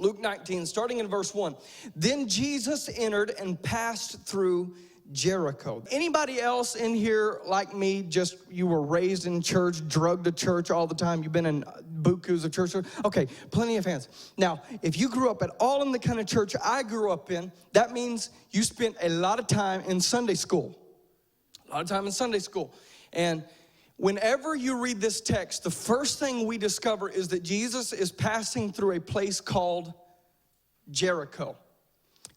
Luke 19, starting in verse 1. Then Jesus entered and passed through Jericho. Anybody else in here like me, just you were raised in church, drugged to church all the time? You've been in bukus of church? Okay, plenty of hands. Now, if you grew up at all in the kind of church I grew up in, that means you spent a lot of time in Sunday school. A lot of time in Sunday school. And whenever you read this text, the first thing we discover is that Jesus is passing through a place called Jericho.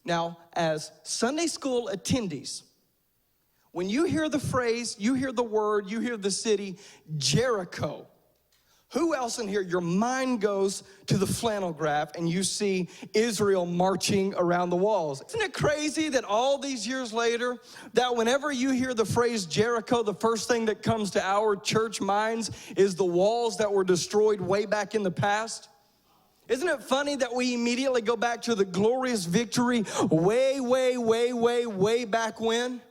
Now, as Sunday school attendees, when you hear the phrase, you hear the word, you hear the city, Jericho, who else in here, your mind goes to the flannel graph and you see Israel marching around the walls? Isn't it crazy that all these years later, that whenever you hear the phrase Jericho, the first thing that comes to our church minds is the walls that were destroyed way back in the past? Isn't it funny that we immediately go back to the glorious victory way back when?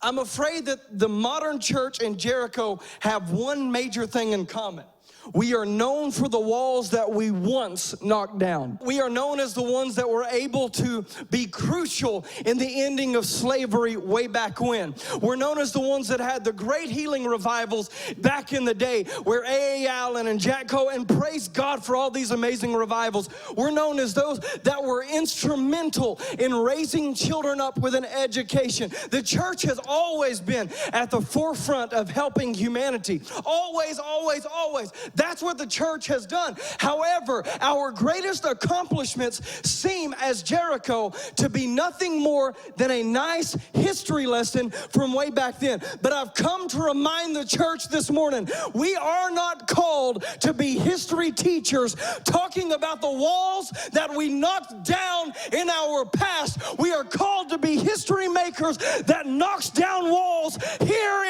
I'm afraid that the modern church and Jericho have one major thing in common. We are known for the walls that we once knocked down. We are known as the ones that were able to be crucial in the ending of slavery way back when. We're known as the ones that had the great healing revivals back in the day where A.A. Allen and Jack Coe, and praise God for all these amazing revivals. We're known as those that were instrumental in raising children up with an education. The church has always been at the forefront of helping humanity. Always, always, always. That's what the church has done. However, our greatest accomplishments seem, as Jericho, to be nothing more than a nice history lesson from way back then. But I've come to remind the church this morning, we are not called to be history teachers talking about the walls that we knocked down in our past. We are called to be history makers that knocks down walls here